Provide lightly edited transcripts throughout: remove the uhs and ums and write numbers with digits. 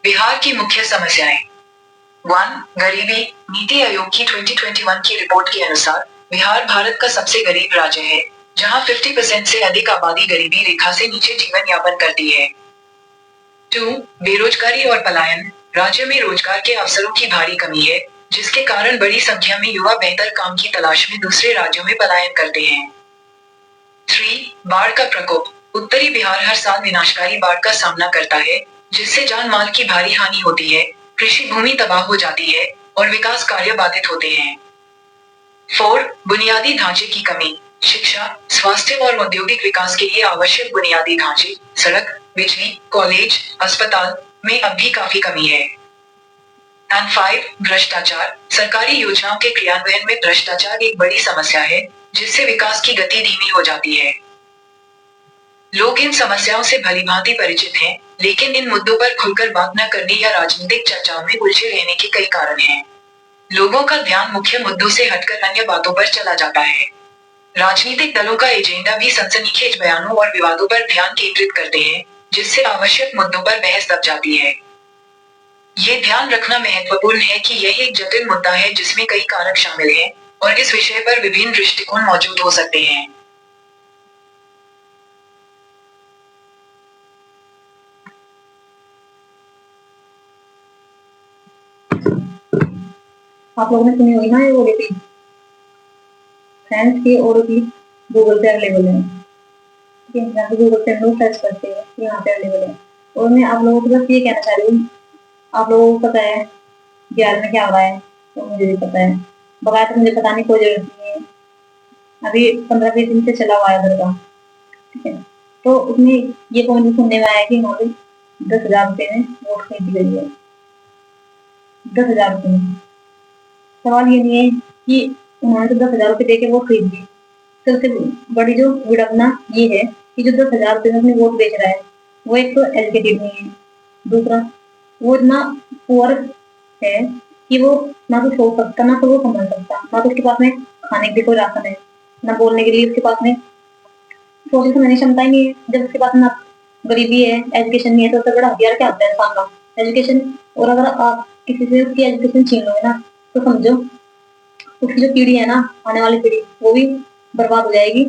बिहार की मुख्य समस्याएं। 1. गरीबी। नीति आयोग की 2021 की रिपोर्ट के अनुसार बिहार भारत का सबसे गरीब राज्य है, जहां 50% से अधिक आबादी गरीबी रेखा से नीचे जीवन यापन करती है। 2. बेरोजगारी और पलायन। राज्य में रोजगार के अवसरों की भारी कमी है, जिसके कारण बड़ी संख्या में युवा बेहतर काम की तलाश में दूसरे राज्यों में पलायन करते हैं। 3. बाढ़ का प्रकोप। उत्तरी बिहार हर साल विनाशकारी बाढ़ का सामना करता है, जिससे जान माल की भारी हानि होती है, कृषि भूमि तबाह हो जाती है और विकास कार्य बाधित होते हैं। 4. बुनियादी ढांचे की कमी। शिक्षा, स्वास्थ्य और औद्योगिक विकास के लिए आवश्यक बुनियादी ढांचे, सड़क, बिजली, कॉलेज, अस्पताल में अब भी काफी कमी है। एंड 5. भ्रष्टाचार। सरकारी योजनाओं के क्रियान्वयन में भ्रष्टाचार एक बड़ी समस्या है, जिससे विकास की गति धीमी हो जाती है। लोग इन समस्याओं से भलीभांति परिचित हैं, लेकिन इन मुद्दों पर खुलकर बात न करने या राजनीतिक चर्चाओं में उलझे रहने के कई कारण हैं। लोगों का ध्यान मुख्य मुद्दों से हटकर अन्य बातों पर चला जाता है। राजनीतिक दलों का एजेंडा भी सनसनीखेज बयानों और विवादों पर ध्यान केंद्रित करते हैं, जिससे आवश्यक मुद्दों पर बहस दब जाती है। ये ध्यान रखना महत्वपूर्ण है कि यह एक जटिल मुद्दा है जिसमें कई कारक शामिल हैं, और इस विषय पर विभिन्न दृष्टिकोण मौजूद हो सकते हैं। आप लोगों ने सुनी होगी ना ये ओडीपी फ्रेंड्स की ओडीपी गूगल पे अवेलेबल है। ठीक है, यहाँ पे गूगल पे हम लोग सर्च करते हैं, यहाँ पे अवेलेबल है। और मैं आप लोगों को बस ये कहना चाह रही हूँ, आप लोगों को पता है बिहार में क्या हो रहा है, तो मुझे भी पता है। बगैर तो मुझे बताने की कोई जरूरत नहीं है। अभी 15-20 दिन से चला हुआ है उधर का। ठीक है, तो उसमें ये पॉइंट सुनने में आया कि वहाँ पे 10,000 रुपये में वोट खरीदी गई है। 10,000 रुपये में। सवाल ये नहीं है कि उन्होंने तो 10,000 रुपये देके वोट खरीद ली। सबसे बड़ी जो विडम्बना ये है कि जो 10,000 रुपये में अपनी वोट बेच रहा है, वो एक तो एजुकेटेड नहीं है, दूसरा वो इतना पुअर है कि वो ना तो सो सकता, ना तो वो संभल सकता, ना तो उसके पास में खाने के लिए कोई राशन है, ना बोलने के लिए उसके पास में सोचने समझने की क्षमता ही नहीं है। जब उसके पास ना गरीबी है, एजुकेशन नहीं है, तो सबसे बड़ा हथियार क्या होता है इंसान का? एजुकेशन। और अगर आप किसी से उसकी एजुकेशन छीन लोगे ना, तो समझो उसकी जो पीढ़ी है ना, आने वाली पीढ़ी, वो भी बर्बाद हो जाएगी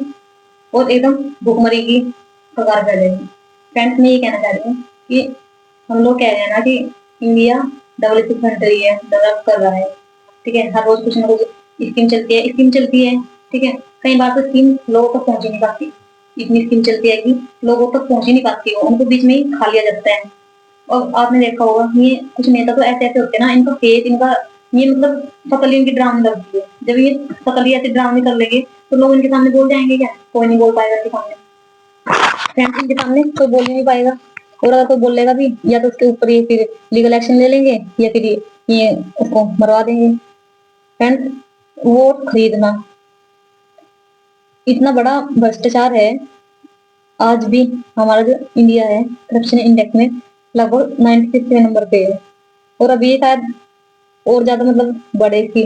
और एकदम भूखमरी की कगार पर जाएगी। फ्रेंड्स, मैं ये कहना चाह रही हूँ कि हम लोग कह रहे हैं ना कि इंडिया डेवलपिंग कंट्री है, डेवलप कर रहा है। ठीक है, हर रोज कुछ ना कुछ स्कीम चलती है। ठीक है, कई बार तो स्कीम लोगों तक पहुंच ही नहीं पाती। इतनी स्कीम चलती है कि लोगों तक पहुंच ही नहीं पाती हो, उनको बीच में ही खा लिया जाता है। और आपने देखा होगा ये कुछ नेता तो ऐसे ऐसे होते हैं ना, इनका फेस, इनका ये मतलब शकल इनकी डरावनी लगती है। जब ये शकल ही ऐसे डरावनी कर लेंगे, तो लोग इनके सामने बोल जाएंगे क्या? कोई नहीं बोल पाएगा इनके सामने। फ्रेंड्स, इनके सामने कोई बोल ही नहीं पाएगा। और अगर कोई बोलेगा भी, या तो उसके ऊपर ये फिर लीगल एक्शन ले लेंगे, या फिर ये उसको मरवा देंगे। फ्रेंड्स, वोट खरीदना इतना बड़ा भ्रष्टाचार है। आज भी हमारा जो इंडिया है, करप्शन इंडेक्स में लगभग 96 नंबर पे है। और अभी शायद और ज्यादा मतलब बढ़े की,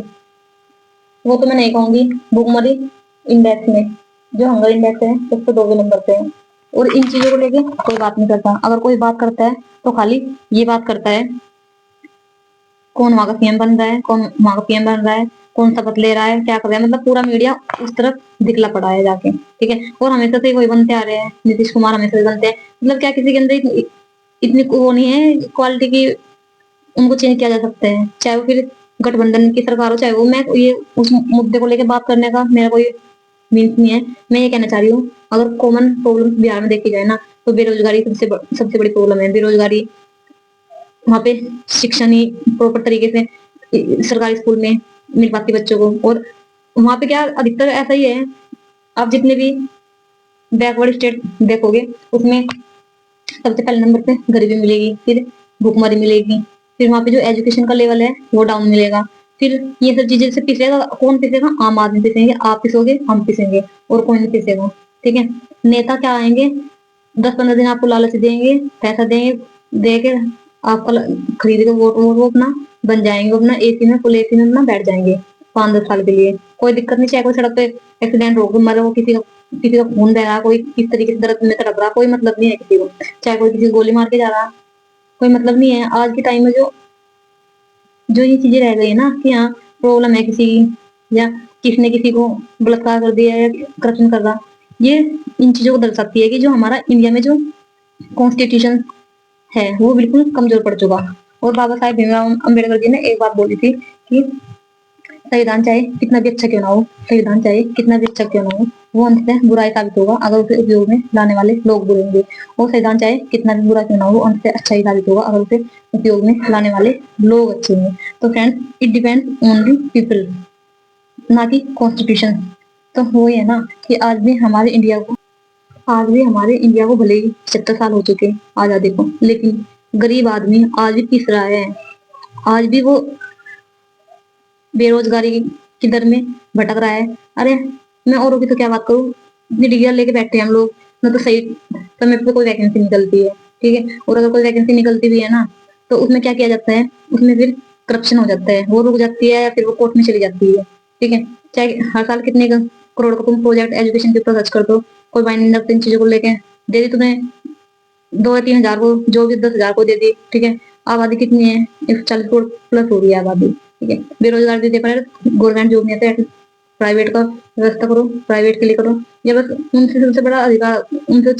वो तो मैं नहीं कहूंगी। भुखमरी इंडेक्स में जो हंगर इंडेक्स है, उस पर 2 नंबर पे है। और इन चीजों को लेके कोई बात नहीं करता। अगर कोई बात करता है तो खाली ये बात करता है, कौन वहां का सीएम बन रहा है, कौन वहां का पीएम बन रहा है, कौन शपथ ले रहा है, क्या कर रहा है। मतलब पूरा मीडिया उस तरफ दिखला पड़ा है जाके। ठीक है, और हमेशा से वही बनते आ रहे हैं। नीतीश कुमार हमेशा से बनते हैं। मतलब क्या किसी के अंदर इतनी वो नहीं है क्वालिटी की उनको चेंज किया जा सकता है? चाहे वो फिर गठबंधन की सरकार हो, चाहे वो, मैं ये उस मुद्दे को लेकर बात करने का मेरा कोई मीन्स नहीं है। मैं ये कहना चाह रही हूँ, अगर कॉमन प्रॉब्लम बिहार में देखी जाए ना, तो बेरोजगारी सबसे बड़ी प्रॉब्लम है। बेरोजगारी, वहाँ पे शिक्षा नहीं प्रॉपर तरीके से सरकारी स्कूल में मिल पाती बच्चों को। और वहाँ पे क्या अधिकतर ऐसा ही है, आप जितने भी बैकवर्ड स्टेट देखोगे, उसमें सबसे पहले नंबर पे गरीबी मिलेगी, फिर भूखमरी मिलेगी, फिर वहाँ पे जो एजुकेशन का लेवल है वो डाउन मिलेगा। फिर ये सब चीजें से पिसेगा कौन? पिसेगा आम आदमी पिसेंगे, आप पिसोगे, हम पिसेंगे, और कोई नहीं पिसेगा। ठीक है, नेता क्या आएंगे, 10-15 दिन आपको लालच देंगे, पैसा देंगे, दे के आपका खरीद के वोट वो अपना बन जाएंगे, अपना एसी में, फुल एसी में अपना बैठ जाएंगे 5-10 साल के लिए। कोई दिक्कत नहीं, चाहे कोई सड़क पे एक्सीडेंट हो, मरे हो, किसी का खून बह रहा, कोई किस तरीके से दर्द में तड़प रहा, कोई मतलब नहीं है किसी को। चाहे कोई किसी को गोली मार के जा रहा, कोई मतलब नहीं है। आज के टाइम में जो जो ये चीजें रह गई है ना कि हाँ प्रॉब्लम है किसी की, या किसी ने किसी को बलात्कार कर दिया या करप्शन कर रहा, ये इन चीजों को दर्शाती है कि जो हमारा इंडिया में जो कॉन्स्टिट्यूशन है वो बिल्कुल कमजोर पड़ चुका। और बाबा साहेब भीमराव अम्बेडकर जी ने एक बात बोली थी कि संविधान चाहे कितना भी अच्छा क्यों ना हो, संविधान चाहे कितना भी अच्छा क्यों ना हो, वो अंततः बुराई साबित होगा अगर उसे उपयोग में लाने वाले लोग बुरे होंगे। और संविधान चाहे कितना भी बुरा क्यों ना हो, वो अंततः अच्छा ही साबित होगा अगर उसे उपयोग में लाने वाले लोग अच्छे होंगे। तो friends, it depends only people, ना कि कॉन्स्टिट्यूशन। तो वो ये है ना कि आज भी हमारे इंडिया को भले ही 70 साल हो चुके हैं आजादी को, लेकिन गरीब आदमी आज भी पिस रहा है। आज भी वो बेरोजगारी की दर में भटक रहा है। अरे मैं औरों की तो क्या बात करूं, इतनी डिग्रियां लेके बैठे हैं हम लोग, ना तो सही समय पे कोई वैकेंसी निकलती है, ठीक है। और अगर कोई वैकेंसी निकलती भी है ना, तो उसमें क्या किया जाता है, उसमें फिर करप्शन हो जाता है, वो रुक जाती है या फिर वो कोर्ट में चली जाती है, ठीक है। चाहे हर साल कितने करोड़ का तुम प्रोजेक्ट एजुकेशन के ऊपर सर्च कर दो, कोई मायने नहीं रखता इन चीजों को लेके, दे दी तुम्हें 2 या 3 हजार को, जो भी 10 हजार को दे दी, ठीक है। आबादी कितनी है, 140 करोड़ प्लस हो रही है आबादी, ठीक है। बेरोजगार भी देखा है, गवर्नमेंट जॉब नहीं आता, प्राइवेट का व्यवस्था करो, प्राइवेट के लिए करो। ये बस उनसे सबसे बड़ा अधिकार, उनसे